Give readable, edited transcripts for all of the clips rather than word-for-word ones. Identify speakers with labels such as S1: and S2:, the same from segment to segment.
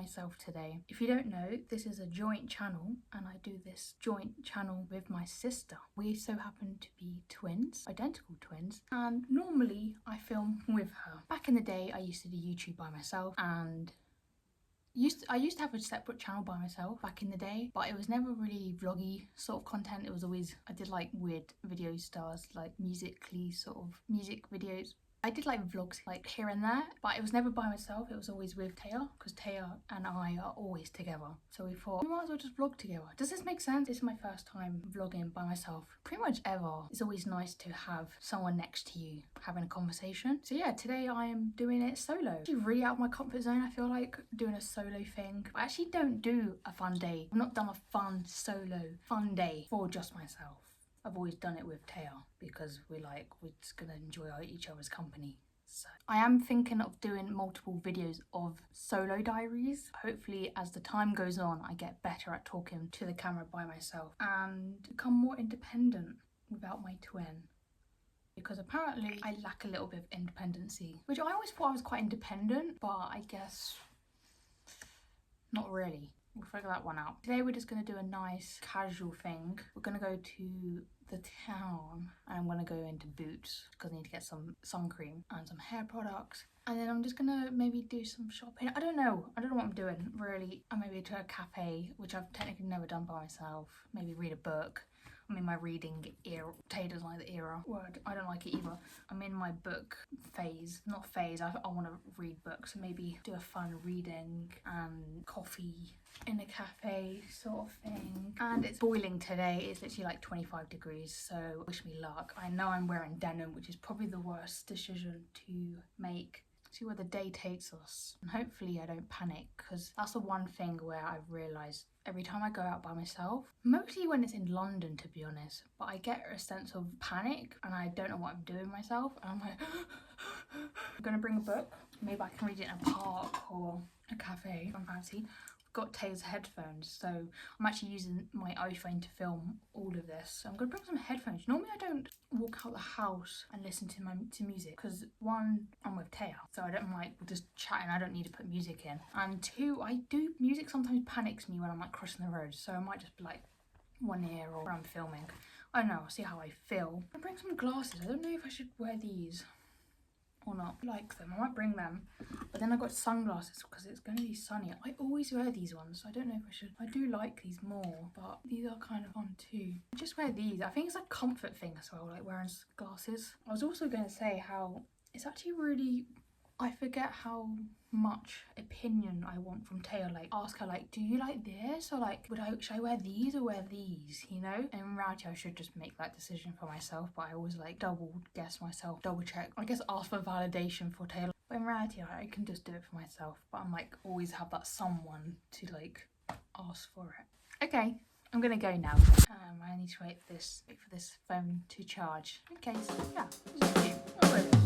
S1: myself today. If you don't know, this is a joint channel and I do this joint channel with my sister. We so happen to be twins, identical twins, and normally I film with her. Back in the day I used to do YouTube by myself and I used to have a separate channel by myself back in the day, but it was never really vloggy sort of content. It was always, I did like weird video stars, like musically sort of music videos. I did like vlogs like here and there, but it was never by myself. It was always with Taya, because Taya and I are always together. So we thought, we might as well just vlog together. Does this make sense? This is my first time vlogging by myself, pretty much ever. It's always nice to have someone next to you having a conversation. So yeah, today I am doing it solo. Actually really out of my comfort zone, I feel like, doing a solo thing. I actually don't do a fun day. I've not done a fun day for just myself. I've always done it with Taya because we're just gonna enjoy each other's company. So I am thinking of doing multiple videos of solo diaries. Hopefully as the time goes on, I get better at talking to the camera by myself and become more independent without my twin. Because apparently I lack a little bit of independency, which I always thought I was quite independent, but I guess not really. We'll figure that one out. Today we're just going to do a nice casual thing. We're going to go to the town and I'm going to go into Boots because I need to get some sun cream and some hair products. And then I'm just going to maybe do some shopping. I don't know what I'm doing really. Or maybe to a cafe, which I've technically never done by myself. Maybe read a book. I'm in my reading era. Tay doesn't like the era word. I don't like it either. I'm in my book phase. Not phase, I want to read books. So maybe do a fun reading and coffee in a cafe sort of thing. And it's boiling today. It's literally like 25 degrees, so wish me luck. I know I'm wearing denim, which is probably the worst decision to make. See where the day takes us, and hopefully I don't panic, because that's the one thing where I've realised every time I go out by myself, mostly when it's in London to be honest, but I get a sense of panic and I don't know what I'm doing myself, and I'm like I'm gonna bring a book, maybe I can read it in a park or a cafe if I'm fancy. Got Taylor's headphones, so I'm actually using my iPhone to film all of this. So I'm gonna bring some headphones. Normally I don't walk out the house and listen to music because one, I'm with Taya, so I don't like just chatting. I don't need to put music in, and two, music sometimes panics me when I'm like crossing the road, so I might just be like one ear or I'm filming. I don't know, I'll see how I feel. I'm gonna bring some glasses. I don't know if I should wear these or not. I like them, I might bring them, but then I got sunglasses because it's going to be sunny. I always wear these ones, so I don't know if I should. I do like these more, but these are kind of fun too. I just wear these. I think it's a comfort thing as well, like wearing glasses. I was also going to say how it's actually really, I forget how much opinion I want from Taya. Like ask her like, do you like this, or like should I wear these or wear these, you know? And in reality I should just make that decision for myself, but I always like double guess myself, double check, I guess ask for validation for Taya. But in reality I can just do it for myself, but I'm like always have that someone to like ask for it. Okay, I'm gonna go now. I need to wait for this phone to charge. Okay, so yeah, this is cute. Oh, it is.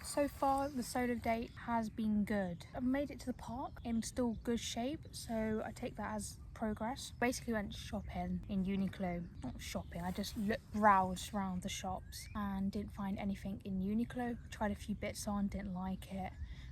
S1: So far the solo date has been good. I've made it to the park in still good shape, so I take that as progress. Basically went shopping in Uniqlo. Not shopping, I just browsed around the shops and didn't find anything in Uniqlo. Tried a few bits on, didn't like it.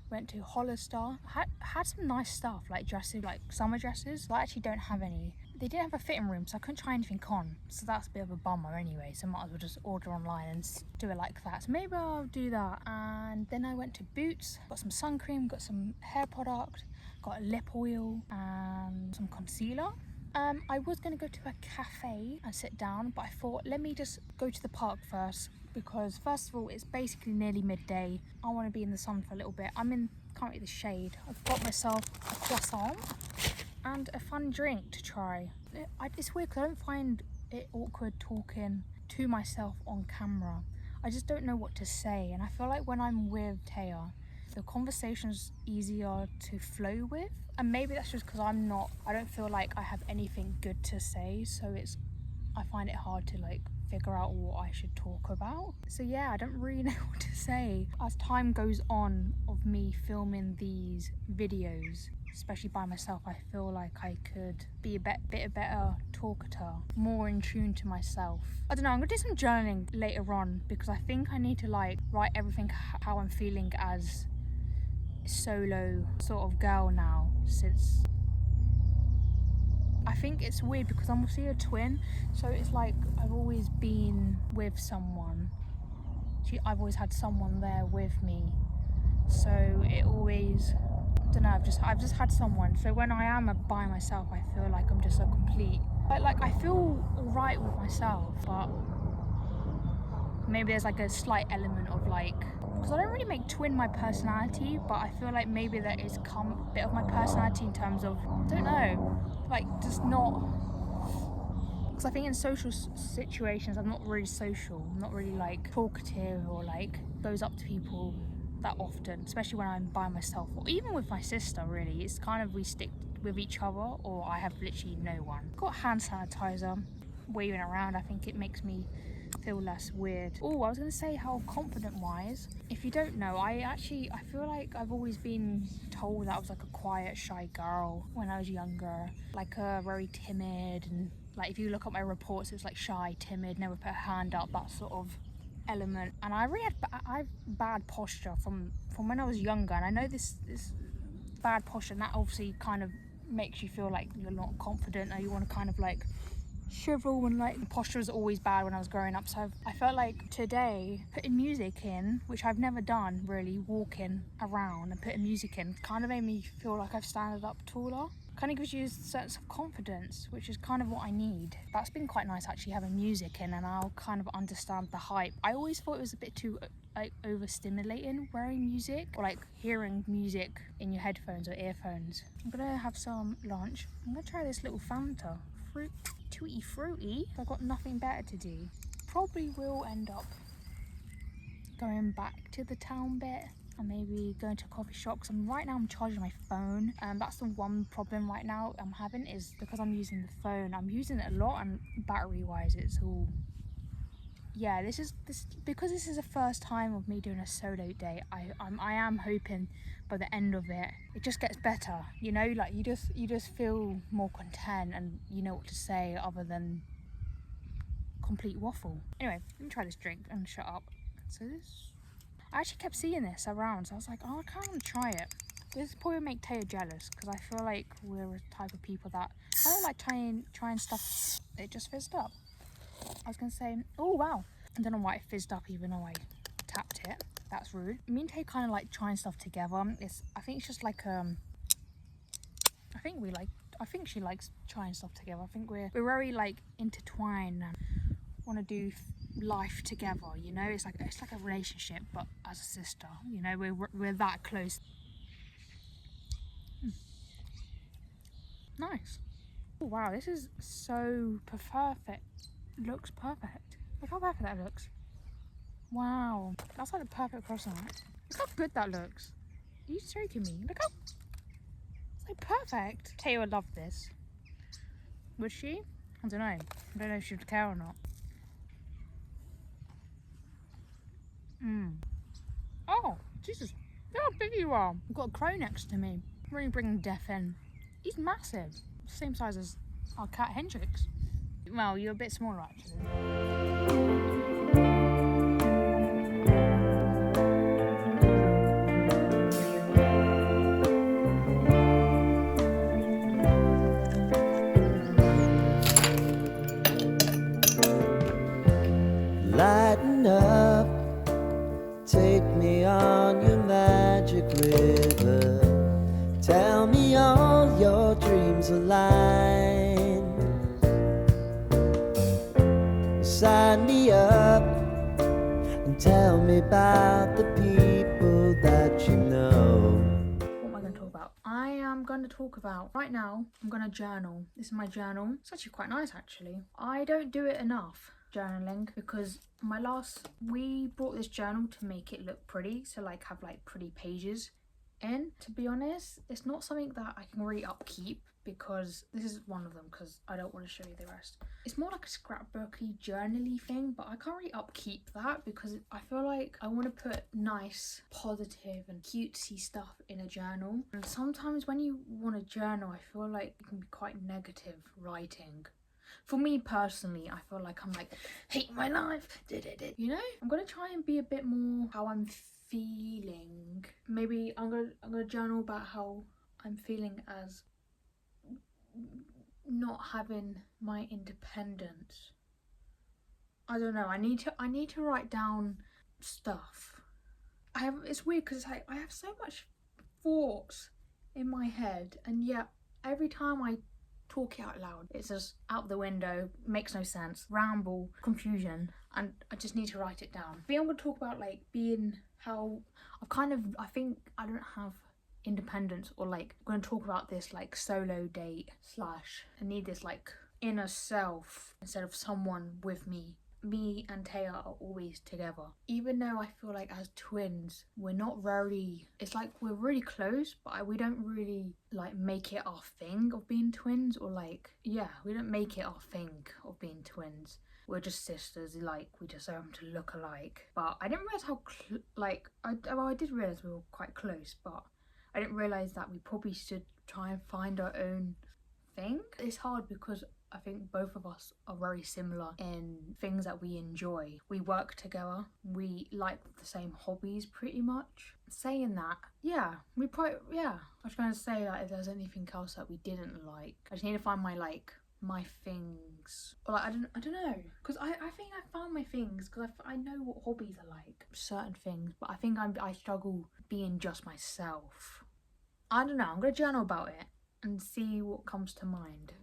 S1: Went to Hollister. Had some nice stuff like dresses, like summer dresses. I actually don't have any. They didn't have a fitting room, so I couldn't try anything on, so that's a bit of a bummer anyway, so I might as well just order online and do it like that. So maybe I'll do that. And then I went to Boots, got some sun cream, got some hair product, got a lip oil and some concealer. I was going to go to a cafe and sit down, but I thought, let me just go to the park first, because first of all, it's basically nearly midday. I want to be in the sun for a little bit. I'm in currently the shade. I've got myself a croissant and a fun drink to try. It's weird because I don't find it awkward talking to myself on camera. I just don't know what to say, and I feel like when I'm with Taya, the conversation's easier to flow with, and maybe that's just because I don't feel like I have anything good to say, so I find it hard to like figure out what I should talk about. So yeah, I don't really know what to say. As time goes on of me filming these videos, especially by myself, I feel like I could be a bit better talker, more in tune to myself. I don't know, I'm gonna do some journaling later on, because I think I need to like write everything how I'm feeling as a solo sort of girl now, since I think it's weird because I'm also a twin, so it's like I've always been with someone. I've always had someone there with me, so it always, I don't know, I've just had someone. So when I am by myself, I feel like I'm just a complete, like I feel alright with myself, but maybe there's like a slight element of like, because I don't really make twin my personality, but I feel like maybe that is come a bit of my personality in terms of, I don't know, like just not, because I think in social situations I'm not really social. I'm not really like talkative or like goes up to people that often, especially when I'm by myself, or even with my sister. Really, it's kind of we stick with each other, or I have literally no one. Got hand sanitizer waving around. I think it makes me feel less weird. Oh, I was going to say how confident wise, if you don't know, I feel like I've always been told that I was like a quiet, shy girl when I was younger, like very timid, and like if you look at my reports, it's like shy, timid, never put a hand up, that sort of element. And I really had bad posture from when I was younger, and I know this bad posture, and that obviously kind of makes you feel like you're not confident, or you want to kind of like shrivel, and like the posture was always bad when I was growing up. So I felt like today putting music in, which I've never done really, walking around and putting music in, kind of made me feel like I've standed up taller. Kind of gives you a sense of confidence, which is kind of what I need. That's been quite nice actually, having music in, and I'll kind of understand the hype. I always thought it was a bit too like overstimulating wearing music, or like hearing music in your headphones or earphones. I'm gonna have some lunch. I'm gonna try this little Fanta. Tutti fruity. I've got nothing better to do. Probably will end up going back to the town bit and maybe going to a coffee shop, because right now I'm charging my phone, and that's the one problem right now I'm having, is because I'm using the phone. I'm using it a lot, and battery wise it's all, yeah, because this is the first time of me doing a solo day. I am hoping by the end of it just gets better, you know, like you just feel more content, and you know what to say other than complete waffle. Anyway, let me try this drink and shut up. So I actually kept seeing this around, so I was like, oh, I kind of want to try it. This probably make Taya jealous, because I feel like we're a type of people that I don't like trying stuff. It just fizzed up. I was gonna say, oh wow, I don't know why it fizzed up even though I tapped it. That's rude. Me and Tay kind of like trying stuff together. I think it's just like I think she likes trying stuff together. I think we're very like intertwined and want to do life together. You know, it's like a relationship, but as a sister. You know, we're that close. Nice. Oh wow, this is so perfect. Looks perfect. Look how perfect that looks. Wow, that's like the perfect croissant. Look how good that looks. Are you joking me? Look how, it's like perfect. Taya would love this. Would she? I don't know. I don't know if she would care or not. Oh, Jesus. Look how big you are. I've got a crow next to me. Really bringing death in. He's massive. Same size as our cat Hendrix. Well, you're a bit smaller actually.
S2: Lighten up, take me on your magic river. Tell me all your dreams align. and tell me about the people that you know.
S1: What am I going to talk about? I am going to talk about, right now, I'm going to journal. This is my journal. It's actually quite nice, actually. I don't do it enough, journaling, because we brought this journal to make it look pretty, so like have like pretty pages in. To be honest, it's not something that I can really upkeep, because this is one of them, because I don't want to show you the rest. It's more like a scrapbooky journaly thing, but I can't really upkeep that because I feel like I want to put nice, positive and cutesy stuff in a journal. And sometimes when you want to journal, I feel like it can be quite negative writing. For me personally, I feel like I'm like, hate my life, you know? I'm gonna try and be a bit more how I'm feeling. Maybe I'm gonna journal about how I'm feeling as not having my independence. I don't know. I need to write down stuff. It's weird because I have so much thoughts in my head, and yet every time I talk it out loud, it's just out the window, makes no sense, ramble, confusion, and I just need to write it down. I think I'm gonna talk about like being how I think I don't have independence, or like I'm going to talk about this like solo date / I need this like inner self instead of someone with me. Me and Taya are always together, even though I feel like as twins we're not very, it's like we're really close, but we don't really like make it our thing of being twins, or like, yeah, we don't make it our thing of being twins. We're just sisters, like we just happen to look alike. But I didn't realize how I did realize we were quite close, but I didn't realise that we probably should try and find our own thing. It's hard because I think both of us are very similar in things that we enjoy. We work together, we like the same hobbies pretty much. Saying that, I was going to say that if there's anything else that we didn't like, I just need to find my things, or like, I don't know, because I think I found my things, because I know what hobbies are like, certain things, but I think I struggle being just myself. I don't know, I'm gonna journal about it and see what comes to mind.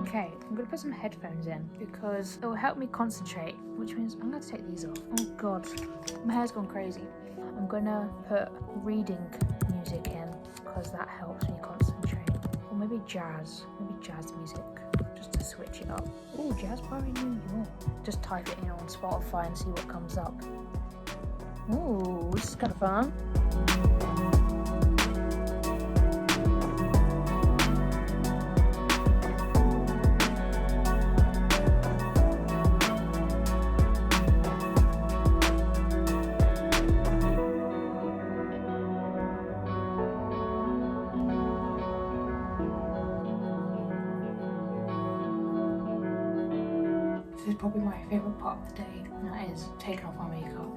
S1: Okay, I'm gonna put some headphones in because it will help me concentrate, which means I'm gonna take these off. Oh god, my hair's gone crazy. I'm gonna put reading music in because that helps me concentrate. Or maybe jazz music, just to switch it up. Oh, Jazz Bar in New York. Just type it in on Spotify and see what comes up. Ooh, this is kind of fun. This is probably my favourite part of the day, and that is taking off my makeup.